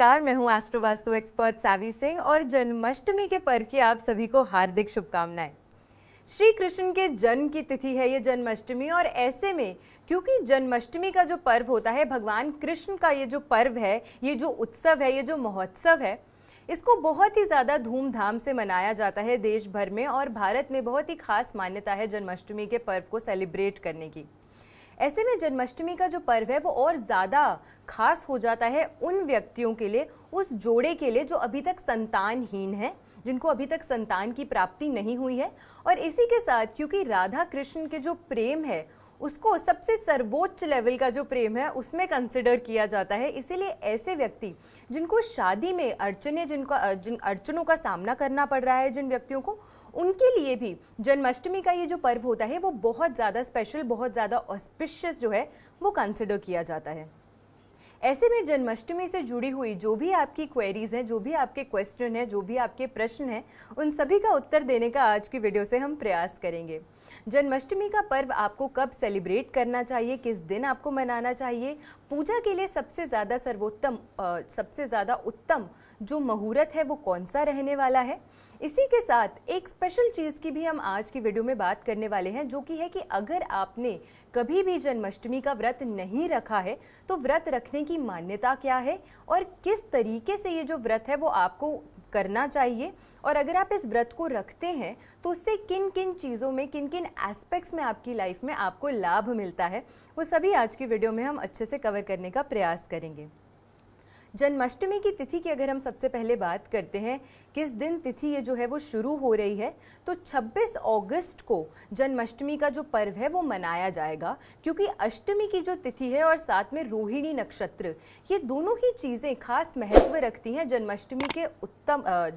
नमस्कार, मैं हूँ एस्ट्रो वास्तु एक्सपर्ट सावी सिंह और जन्माष्टमी के पर्व की आप सभी को हार्दिक शुभकामनाएं। श्री कृष्ण के जन्म की तिथि है ये जन्माष्टमी और ऐसे में क्योंकि जन्माष्टमी का जो पर्व होता है, भगवान कृष्ण का ये जो पर्व है, ये जो उत्सव है, ये जो महोत्सव है, इसको बहुत ही ज़्यादा धूमधाम से मनाया जाता है देश भर में और भारत में बहुत ही खास मान्यता है जन्माष्टमी के पर्व को सेलिब्रेट करने की। ऐसे में जन्माष्टमी का जो पर्व है वो और ज़्यादा खास हो जाता है उन व्यक्तियों के लिए, उस जोड़े के लिए जो अभी तक संतानहीन है, जिनको अभी तक संतान की प्राप्ति नहीं हुई है। और इसी के साथ क्योंकि राधा कृष्ण के जो प्रेम है उसको सबसे सर्वोच्च लेवल का जो प्रेम है उसमें कंसिडर किया जाता है, इसीलिए ऐसे व्यक्ति जिनको शादी में जिन अड़चनों का सामना करना पड़ रहा है, जिन व्यक्तियों को, उनके लिए भी जन्माष्टमी का ये जो पर्व होता है वो बहुत ज़्यादा स्पेशल, बहुत ज़्यादा ऑस्पिशियस जो है वो कंसिडर किया जाता है। ऐसे में जन्माष्टमी से जुड़ी हुई जो भी आपकी क्वेरीज हैं, जो भी आपके क्वेश्चन हैं, जो भी आपके प्रश्न हैं, उन सभी का उत्तर देने का आज की वीडियो से हम प्रयास करेंगे। जन्माष्टमी का पर्व आपको कब सेलिब्रेट करना चाहिए, किस दिन आपको मनाना चाहिए, पूजा के लिए सबसे ज़्यादा उत्तम जो मुहूर्त है वो कौन सा रहने वाला है। इसी के साथ एक स्पेशल चीज़ की भी हम आज की वीडियो में बात करने वाले हैं, जो कि है कि अगर आपने कभी भी जन्माष्टमी का व्रत नहीं रखा है तो व्रत रखने की मान्यता क्या है और किस तरीके से ये जो व्रत है वो आपको करना चाहिए, और अगर आप इस व्रत को रखते हैं तो उससे किन किन चीज़ों में, किन किन एस्पेक्ट्स में आपकी लाइफ में आपको लाभ मिलता है, वो सभी आज की वीडियो में हम अच्छे से कवर करने का प्रयास करेंगे। जन्माष्टमी की तिथि की अगर हम सबसे पहले बात करते हैं, किस दिन तिथि ये जो है वो शुरू हो रही है, तो 26 अगस्त को जन्माष्टमी का जो पर्व है वो मनाया जाएगा, क्योंकि अष्टमी की जो तिथि है और साथ में रोहिणी नक्षत्र, ये दोनों ही चीज़ें खास महत्व रखती हैं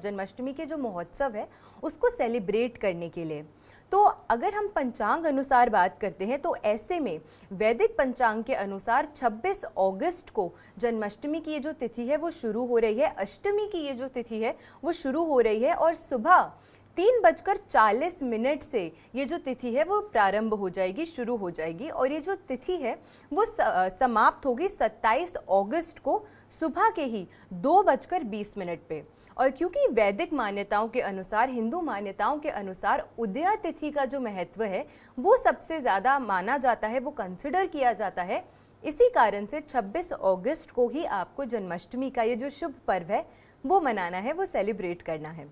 जन्माष्टमी के जो महोत्सव है उसको सेलिब्रेट करने के लिए। तो अगर हम पंचांग अनुसार बात करते हैं तो ऐसे में वैदिक पंचांग के अनुसार 26 अगस्त को जन्माष्टमी की ये जो तिथि है वो शुरू हो रही है, अष्टमी की ये जो तिथि है वो शुरू हो रही है और सुबह 3:40 से ये जो तिथि है वो प्रारंभ हो जाएगी, शुरू हो जाएगी, और ये जो तिथि है वो समाप्त होगी 27 अगस्त को सुबह के ही 2:20 पे। और क्योंकि वैदिक मान्यताओं के अनुसार, हिंदू मान्यताओं के अनुसार उदया तिथि का जो महत्व है वो सबसे ज़्यादा माना जाता है, वो कंसिडर किया जाता है, इसी कारण से 26 अगस्त को ही आपको जन्माष्टमी का ये जो शुभ पर्व है वो मनाना है, वो सेलिब्रेट करना है।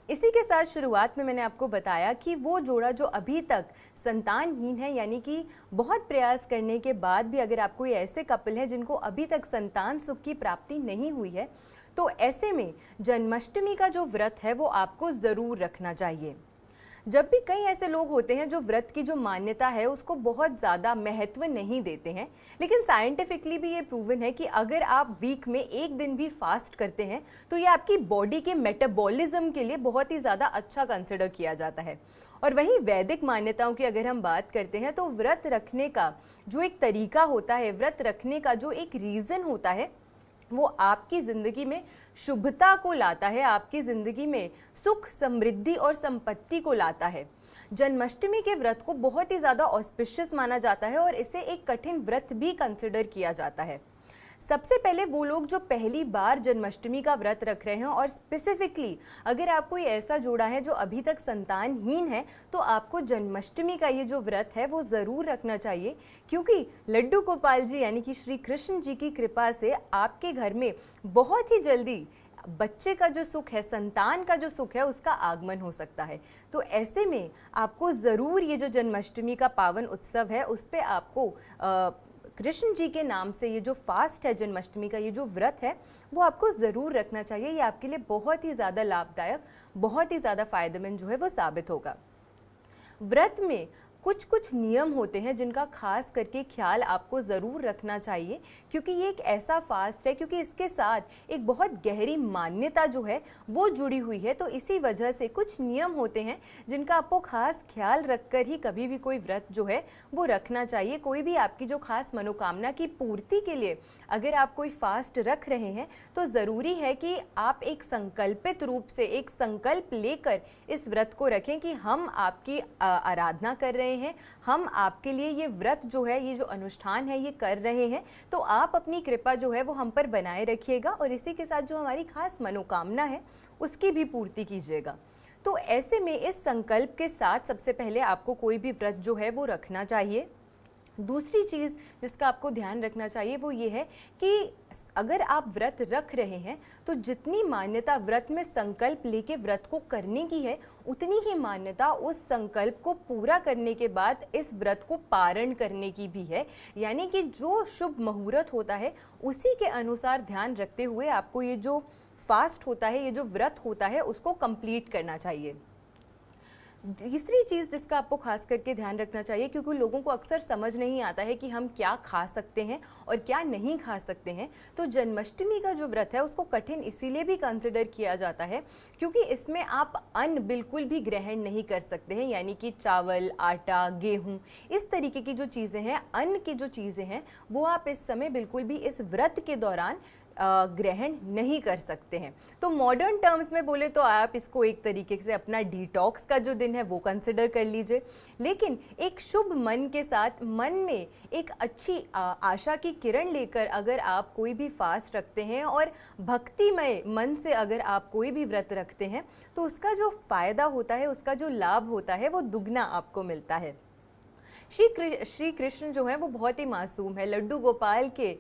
इसी के साथ शुरुआत में मैंने आपको बताया कि वो जोड़ा जो अभी तक संतानहीन है, यानी कि बहुत प्रयास करने के बाद भी अगर आप कोई ऐसे कपल हैं जिनको अभी तक संतान सुख की प्राप्ति नहीं हुई है, तो ऐसे में जन्माष्टमी का जो व्रत है वो आपको ज़रूर रखना चाहिए। जब भी कई ऐसे लोग होते हैं जो व्रत की जो मान्यता है उसको बहुत ज़्यादा महत्व नहीं देते हैं, लेकिन साइंटिफिकली भी ये प्रूवन है कि अगर आप वीक में एक दिन भी फास्ट करते हैं तो ये आपकी बॉडी के मेटाबॉलिज्म के लिए बहुत ही ज़्यादा अच्छा कंसिडर किया जाता है। और वहीं वैदिक मान्यताओं की अगर हम बात करते हैं तो व्रत रखने का जो एक तरीका होता है, व्रत रखने का जो एक रीज़न होता है, वो आपकी ज़िंदगी में शुभता को लाता है, आपकी ज़िंदगी में सुख, समृद्धि और संपत्ति को लाता है। जन्माष्टमी के व्रत को बहुत ही ज़्यादा ऑस्पिशियस माना जाता है और इसे एक कठिन व्रत भी कंसिडर किया जाता है। सबसे पहले वो लोग जो पहली बार जन्माष्टमी का व्रत रख रहे हैं, और स्पेसिफिकली अगर आप कोई ऐसा जोड़ा है जो अभी तक संतानहीन है, तो आपको जन्माष्टमी का ये जो व्रत है वो ज़रूर रखना चाहिए, क्योंकि लड्डू गोपाल जी यानी कि श्री कृष्ण जी की कृपा से आपके घर में बहुत ही जल्दी बच्चे का जो सुख है, संतान का जो सुख है, उसका आगमन हो सकता है। तो ऐसे में आपको ज़रूर ये जो जन्माष्टमी का पावन उत्सव है उस पर आपको कृष्ण जी के नाम से ये जो फास्ट है, जन्माष्टमी का ये जो व्रत है, वो आपको ज़रूर रखना चाहिए। ये आपके लिए बहुत ही ज़्यादा लाभदायक, बहुत ही ज़्यादा फायदेमंद जो है वो साबित होगा। व्रत में कुछ कुछ नियम होते हैं जिनका खास करके ख्याल आपको ज़रूर रखना चाहिए, क्योंकि ये एक ऐसा फास्ट है, क्योंकि इसके साथ एक बहुत गहरी मान्यता जो है वो जुड़ी हुई है। तो इसी वजह से कुछ नियम होते हैं जिनका आपको खास ख्याल रखकर ही कभी भी कोई व्रत जो है वो रखना चाहिए। कोई भी आपकी जो खास मनोकामना की पूर्ति के लिए अगर आप कोई फास्ट रख रहे हैं तो ज़रूरी है कि आप एक संकल्पित रूप से एक संकल्प लेकर इस व्रत को रखें कि हम आपकी आराधना कर रहे रहे हैं, हम आपके लिए ये व्रत जो है, ये जो अनुष्ठान है, ये कर रहे हैं, तो आप अपनी कृपा जो है वो हम पर बनाए रखिएगा और इसी के साथ जो हमारी खास मनोकामना है उसकी भी पूर्ति कीजिएगा। तो ऐसे में इस संकल्प के साथ सबसे पहले आपको कोई भी व्रत जो है वो रखना चाहिए। दूसरी चीज़ जिसका आपको ध्यान रखना चाहिए वो ये है कि अगर आप व्रत रख रहे हैं तो जितनी मान्यता व्रत में संकल्प लेके व्रत को करने की है, उतनी ही मान्यता उस संकल्प को पूरा करने के बाद इस व्रत को पारण करने की भी है। यानी कि जो शुभ मुहूर्त होता है उसी के अनुसार ध्यान रखते हुए आपको ये जो फास्ट होता है, ये जो व्रत होता है, उसको कंप्लीट करना चाहिए। तीसरी चीज़ जिसका आपको खास करके ध्यान रखना चाहिए, क्योंकि लोगों को अक्सर समझ नहीं आता है कि हम क्या खा सकते हैं और क्या नहीं खा सकते हैं, तो जन्माष्टमी का जो व्रत है उसको कठिन इसीलिए भी कंसिडर किया जाता है क्योंकि इसमें आप अन्न बिल्कुल भी ग्रहण नहीं कर सकते हैं। यानी कि चावल, आटा, गेहूँ, इस तरीके की जो चीज़ें हैं, अन्न की जो चीज़ें हैं, वो आप इस समय बिल्कुल भी इस व्रत के दौरान ग्रहण नहीं कर सकते हैं। तो मॉडर्न टर्म्स में बोले तो आप इसको एक तरीके से अपना डिटॉक्स का जो दिन है वो कंसिडर कर लीजिए, लेकिन एक शुभ मन के साथ, मन में एक अच्छी आशा की किरण लेकर अगर आप कोई भी फास्ट रखते हैं और भक्तिमय मन से अगर आप कोई भी व्रत रखते हैं तो उसका जो फायदा होता है, उसका जो लाभ होता है वो दुगना आपको मिलता है। श्री कृष्ण जो है वो बहुत ही मासूम है, लड्डू गोपाल के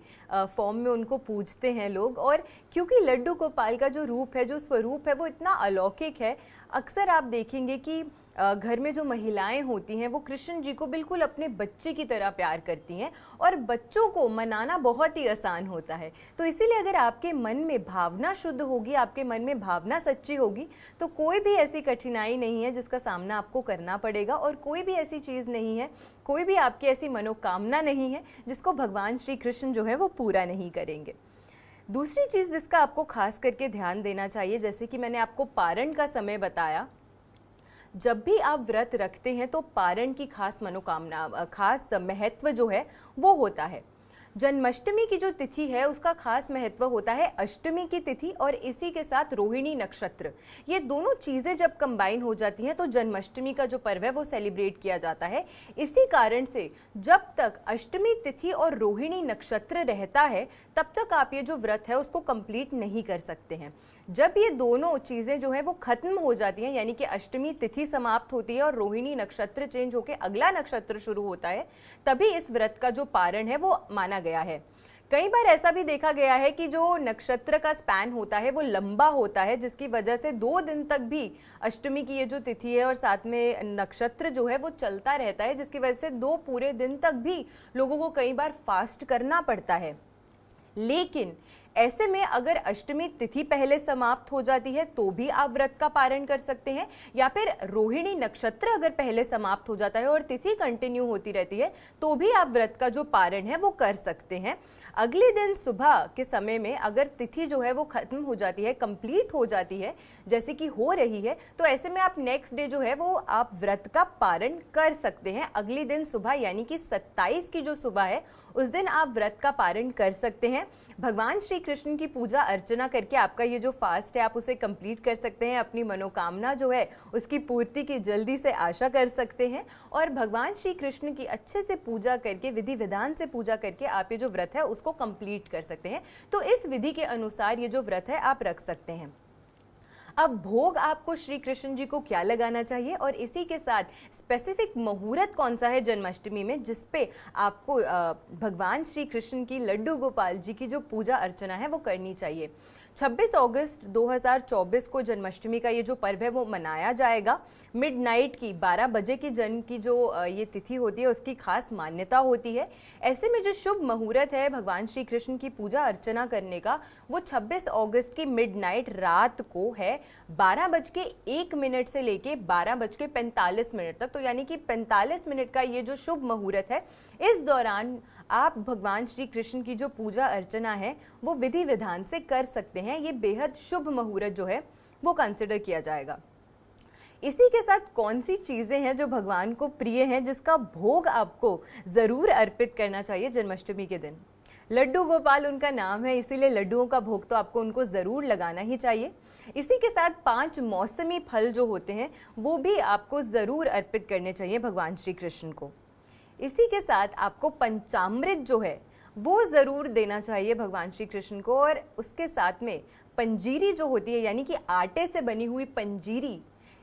फॉर्म में उनको पूजते हैं लोग, और क्योंकि लड्डू गोपाल का जो रूप है, जो स्वरूप है, वो इतना अलौकिक है। अक्सर आप देखेंगे कि घर में जो महिलाएं होती हैं वो कृष्ण जी को बिल्कुल अपने बच्चे की तरह प्यार करती हैं और बच्चों को मनाना बहुत ही आसान होता है। तो इसीलिए अगर आपके मन में भावना शुद्ध होगी, आपके मन में भावना सच्ची होगी, तो कोई भी ऐसी कठिनाई नहीं है जिसका सामना आपको करना पड़ेगा और कोई भी ऐसी चीज़ नहीं है, कोई भी आपकी ऐसी मनोकामना नहीं है जिसको भगवान श्री कृष्ण जो है वो पूरा नहीं करेंगे। दूसरी चीज़ जिसका आपको खास करके ध्यान देना चाहिए, जैसे कि मैंने आपको पारण का समय बताया, जब भी आप व्रत रखते हैं तो पारण की खास मनोकामना, खास महत्व जो है वो होता है। जन्माष्टमी की जो तिथि है उसका खास महत्व होता है अष्टमी की तिथि और इसी के साथ रोहिणी नक्षत्र। ये दोनों चीज़ें जब कंबाइन हो जाती हैं तो जन्माष्टमी का जो पर्व है वो सेलिब्रेट किया जाता है। इसी कारण से जब तक अष्टमी तिथि और रोहिणी नक्षत्र रहता है तब तक आप ये जो व्रत है उसको कंप्लीट नहीं कर सकते हैं। जब ये दोनों चीज़ें जो है वो खत्म हो जाती हैं, यानी कि अष्टमी तिथि समाप्त होती है और रोहिणी नक्षत्र चेंज होकर अगला नक्षत्र शुरू होता है, तभी इस व्रत का जो पारण है वो माना गया है। कई बार ऐसा भी देखा गया है कि जो नक्षत्र का स्पैन होता है वो लंबा होता है, जिसकी वजह से 2 दिन तक भी अष्टमी की ये जो तिथि है और साथ में नक्षत्र जो है वो चलता रहता है, जिसकी वजह से 2 पूरे दिन तक भी लोगों को कई बार फास्ट करना पड़ता है। लेकिन ऐसे में अगर अष्टमी तिथि पहले समाप्त हो जाती है तो भी आप व्रत का पारण कर सकते हैं, या फिर रोहिणी नक्षत्र अगर पहले समाप्त हो जाता है और तिथि कंटिन्यू होती रहती है तो भी आप व्रत का जो पारण है वो कर सकते हैं। अगले दिन सुबह के समय में अगर तिथि जो है वो खत्म हो जाती है, कंप्लीट हो जाती है जैसे कि हो रही है, तो ऐसे में आप नेक्स्ट डे जो है वो आप व्रत का पारण कर सकते हैं। अगले दिन सुबह यानी कि 27 की जो सुबह है उस दिन आप व्रत का पारण कर सकते हैं। भगवान श्री कृष्ण की पूजा अर्चना करके आपका ये जो फास्ट है आप उसे कंप्लीट कर सकते हैं, अपनी मनोकामना जो है उसकी पूर्ति की जल्दी से आशा कर सकते हैं और भगवान श्री कृष्ण की अच्छे से पूजा करके, विधि विधान से पूजा करके आप ये जो व्रत है उसको कंप्लीट कर सकते हैं। तो इस विधि के अनुसार ये जो व्रत है आप रख सकते हैं। अब भोग आपको श्री कृष्ण जी को क्या लगाना चाहिए और इसी के साथ स्पेसिफिक मुहूर्त कौन सा है जन्माष्टमी में जिसपे आपको भगवान श्री कृष्ण की, लड्डू गोपाल जी की जो पूजा अर्चना है वो करनी चाहिए। 26 अगस्त 2024 को जन्माष्टमी का ये जो पर्व है वो मनाया जाएगा। मिडनाइट की 12 बजे की जन्म की जो ये तिथि होती है उसकी खास मान्यता होती है। ऐसे में जो शुभ मुहूर्त है भगवान श्री कृष्ण की पूजा अर्चना करने का वो 26 अगस्त की मिडनाइट रात को है, 12:01 से लेके 12:45 तक। तो यानी कि 45 मिनट का ये जो शुभ मुहूर्त है, इस दौरान आप भगवान श्री कृष्ण की जो पूजा अर्चना है वो विधि विधान से कर सकते हैं। ये बेहद शुभ मुहूर्त जो है वो कंसिडर किया जाएगा। इसी के साथ कौन सी चीज़ें हैं जो भगवान को प्रिय हैं जिसका भोग आपको ज़रूर अर्पित करना चाहिए जन्माष्टमी के दिन। लड्डू गोपाल उनका नाम है, इसीलिए लड्डुओं का भोग तो आपको उनको ज़रूर लगाना ही चाहिए। इसी के साथ 5 मौसमी फल जो होते हैं वो भी आपको ज़रूर अर्पित करने चाहिए भगवान श्री कृष्ण को। इसी के साथ आपको पंचामृत जो है वो ज़रूर देना चाहिए भगवान श्री कृष्ण को, और उसके साथ में पंजीरी जो होती है यानी कि आटे से बनी हुई पंजीरी,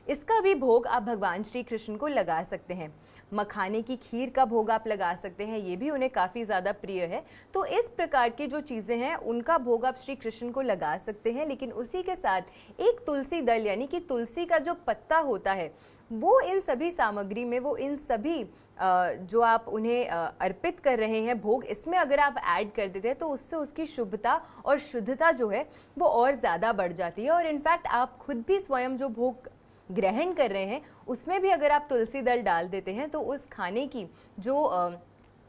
इसका भी भोग आप भगवान श्री कृष्ण को लगा सकते हैं। मखाने की खीर का भोग आप लगा सकते हैं, ये भी उन्हें काफ़ी ज़्यादा प्रिय है। तो इस प्रकार की जो चीज़ें हैं उनका भोग आप श्री कृष्ण को लगा सकते हैं। लेकिन उसी के साथ एक तुलसी दल यानी कि तुलसी का जो पत्ता होता है वो इन सभी सामग्री में, वो इन सभी जो आप उन्हें अर्पित कर रहे हैं भोग, इसमें अगर आप ऐड कर देते हैं तो उससे उसकी शुभता और शुद्धता जो है वो और ज़्यादा बढ़ जाती है। और इनफैक्ट आप खुद भी स्वयं जो भोग ग्रहण कर रहे हैं उसमें भी अगर आप तुलसी दल डाल देते हैं तो उस खाने की जो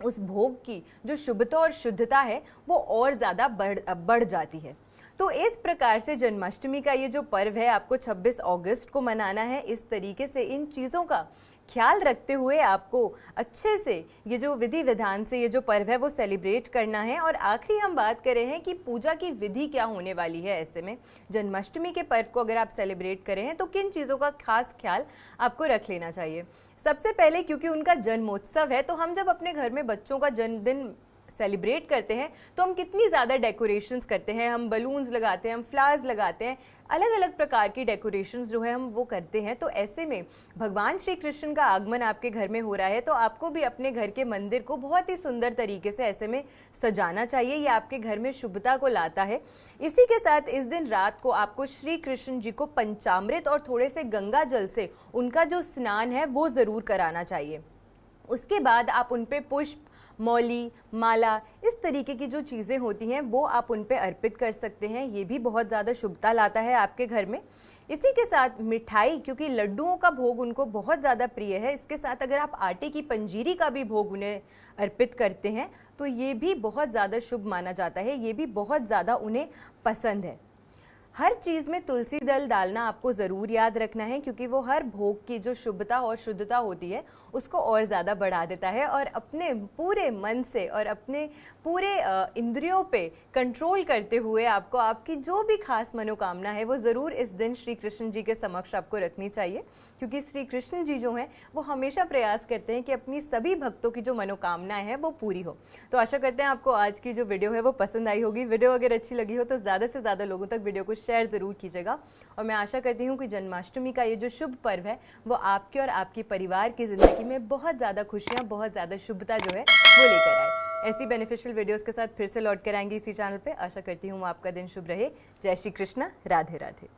उस भोग की जो शुभता और शुद्धता है वो और ज़्यादा बढ़ जाती है। तो इस प्रकार से जन्माष्टमी का ये जो पर्व है आपको 26 अगस्त को मनाना है। इस तरीके से इन चीज़ों का ख्याल रखते हुए आपको अच्छे से ये जो विधि विधान से ये जो पर्व है वो सेलिब्रेट करना है। और आखिरी हम बात कर रहे हैं कि पूजा की विधि क्या होने वाली है। ऐसे में जन्माष्टमी के पर्व को अगर आप सेलिब्रेट कर रहे हैं तो किन चीज़ों का खास ख्याल आपको रख लेना चाहिए। सबसे पहले क्योंकि उनका जन्मोत्सव है तो हम जब अपने घर में बच्चों का जन्मदिन सेलिब्रेट करते हैं तो हम कितनी ज़्यादा डेकोरेशंस करते हैं, हम बलून्स लगाते हैं, हम फ्लावर्स लगाते हैं, अलग अलग प्रकार की डेकोरेशंस जो है हम वो करते हैं। तो ऐसे में भगवान श्री कृष्ण का आगमन आपके घर में हो रहा है तो आपको भी अपने घर के मंदिर को बहुत ही सुंदर तरीके से ऐसे में सजाना चाहिए। ये आपके घर में शुभता को लाता है। इसी के साथ इस दिन रात को आपको श्री कृष्ण जी को पंचामृत और थोड़े से गंगा जल से उनका जो स्नान है वो ज़रूर कराना चाहिए। उसके बाद आप उन पे पुष्प, मौली, माला, इस तरीके की जो चीज़ें होती हैं वो आप उन पे अर्पित कर सकते हैं। ये भी बहुत ज़्यादा शुभता लाता है आपके घर में। इसी के साथ मिठाई, क्योंकि लड्डुओं का भोग उनको बहुत ज़्यादा प्रिय है, इसके साथ अगर आप आटे की पंजीरी का भी भोग उन्हें अर्पित करते हैं तो ये भी बहुत ज़्यादा शुभ माना जाता है, ये भी बहुत ज़्यादा उन्हें पसंद है। हर चीज़ में तुलसी दल डालना आपको ज़रूर याद रखना है क्योंकि वो हर भोग की जो शुभता और शुद्धता होती है उसको और ज़्यादा बढ़ा देता है। और अपने पूरे मन से और अपने पूरे इंद्रियों पे कंट्रोल करते हुए आपको आपकी जो भी खास मनोकामना है वो ज़रूर इस दिन श्री कृष्ण जी के समक्ष आपको रखनी चाहिए, क्योंकि श्री कृष्ण जी जो हैं वो हमेशा प्रयास करते हैं कि अपनी सभी भक्तों की जो मनोकामनाएं हैं वो पूरी हो। तो आशा करते हैं आपको आज की जो वीडियो है वो पसंद आई होगी। वीडियो अगर अच्छी लगी हो तो ज़्यादा से ज़्यादा लोगों तक वीडियो को शेयर ज़रूर कीजिएगा। और मैं आशा करती हूँ कि जन्माष्टमी का ये जो शुभ पर्व है वो आपके और आपकी परिवार की ज़िंदगी में बहुत ज़्यादा खुशियाँ, बहुत ज़्यादा शुभता जो है वो लेकर आए। ऐसी बेनिफिशियल वीडियोस के साथ फिर से लौट कर आएंगे इसी चैनल पे। आशा करती हूँ आपका दिन शुभ रहे। जय श्री कृष्ण, राधे राधे।